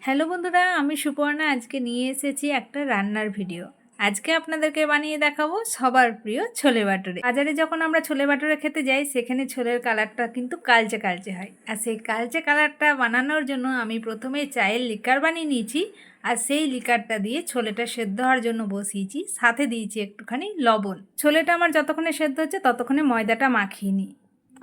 Hello বন্ধুরা, আমি সুপর্ণা আজকে নিয়ে এসেছি একটা রান্নার ভিডিও। আজকে আপনাদেরকে বানিয়ে দেখাবো সবার প্রিয় ছোলে বাটুরে। বাজারে যখন আমরা ছোলে বাটুরে খেতে যাই সেখানে ছোলের কালারটা কিন্তু কালচে কালচে হয়। আর সেই কালচে কালারটা বানানোর জন্য আমি প্রথমে চায়ের লিকার বানিয়ে নিয়েছি। আর সেই লিকারটা দিয়ে ছোলেটা সেদ্ধ হওয়ার জন্য বসিয়েছি, সাথে দিয়েছি একটুখানি লবণ। ছোলেটা আমার যতক্ষণে সেদ্ধ হচ্ছে ততক্ষণে ময়দাটা মাখিয়ে নিই।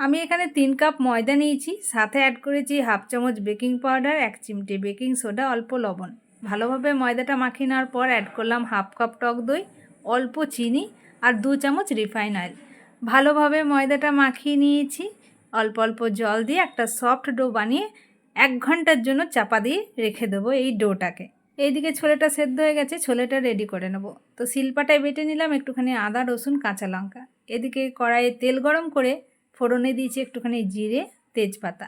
আমি এখানে 3 কাপ ময়দা নিয়েছি, সাথে অ্যাড করেছি হাফ চামচ বেকিং পাউডার, 1 চিমটে বেকিং সোডা, অল্প লবণ। ভালোভাবে ময়দাটা মাখিয়ে নেওয়ার পর অ্যাড করলাম হাফ কাপ টক দই, অল্প চিনি আর 2 চামচ রিফাইন অয়েল। ভালোভাবে ময়দাটা মাখিয়ে নিয়েছি। অল্প অল্প জল দিয়ে একটা সফট ডো বানিয়ে 1 ঘন্টার জন্য চাপা দিয়ে রেখে দেবো এই ডোটাকে। এইদিকে ছোলেটা সেদ্ধ হয়ে গেছে, ছোলেটা রেডি করে নেব। তো শিলপাটায় বেটে নিলাম একটুখানি আদা, রসুন, কাঁচা লঙ্কা। এদিকে কড়াইয়ে তেল গরম করে ফোড়নে দিয়েছি একটুখানি জিরে, তেজপাতা।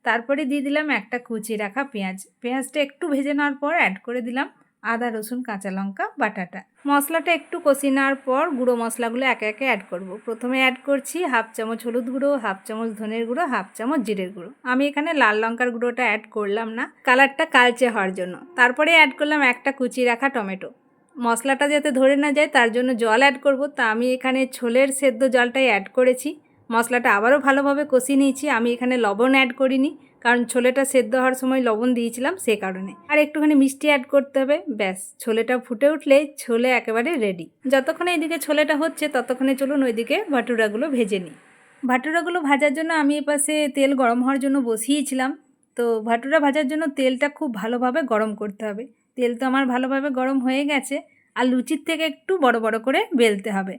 তারপরে দিয়ে দিলাম একটা কুচিয়ে রাখা পেঁয়াজ। পেঁয়াজটা একটু ভেজে নেওয়ার পর অ্যাড করে দিলাম আদা, রসুন, কাঁচা লঙ্কা বাটাটা। মশলাটা একটু কষিয়ে নেওয়ার পর গুঁড়ো মশলাগুলো একে একে অ্যাড করব। প্রথমে অ্যাড করছি হাফ চামচ হলুদ গুঁড়ো, হাফ চামচ ধনের গুঁড়ো, হাফ চামচ জিরের গুঁড়ো। আমি এখানে লাল লঙ্কার গুঁড়োটা অ্যাড করলাম না, কালারটা কালচে হওয়ার জন্য। তারপরে অ্যাড করলাম একটা কুচিয়ে রাখা টমেটো। মশলাটা যাতে ধরে না যায় তার জন্য জল অ্যাড করব। তা আমি এখানে ছোলের সেদ্ধ জলটাই অ্যাড করেছি। মশলাটা আবারও ভালোভাবে কষিয়ে নিয়েছি। আমি এখানে লবণ অ্যাড করিনি, কারণ ছোলেটা সেদ্ধ হওয়ার সময় লবণ দিয়েছিলাম সে কারণে। আর একটুখানি মিষ্টি অ্যাড করতে হবে, ব্যাস ছোলেটা ফুটে উঠলেই ছোলে একেবারে রেডি। যতক্ষণে এইদিকে ছোলেটা হচ্ছে ততক্ষণে চলুন ওইদিকে ভাটুরাগুলো ভেজে নিই। ভাটুরাগুলো ভাজার জন্য আমি এপাশে তেল গরম হওয়ার জন্য বসিয়েছিলাম। তো ভাটুরা ভাজার জন্য তেলটা খুব ভালোভাবে গরম করতে হবে। তেল তো আমার ভালোভাবে গরম হয়ে গেছে। আর লুচির থেকে একটু বড় বড় করে বেলতে হবে।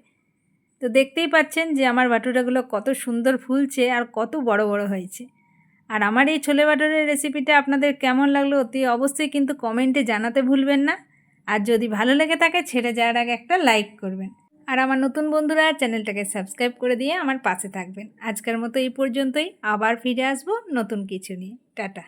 তো দেখতেই পাচ্ছেন যে আমার বাটুরাগুলো কত সুন্দর ফুলছে আর কত বড় বড় হয়েছে। আর আমার এই ছোলে বাটুরের রেসিপিটা আপনাদের কেমন লাগলো অতি অবশ্যই কিন্তু কমেন্টে জানাতে ভুলবেন না। আর যদি ভালো লেগে থাকে ছেড়ে যাওয়ার আগে একটা লাইক করবেন। আর আমার নতুন বন্ধুরা চ্যানেলটাকে সাবস্ক্রাইব করে দিয়ে আমার পাশে থাকবেন। আজকের মতো এই পর্যন্তই, আবার ফিরে আসবো নতুন কিছু নিয়ে। টাটা।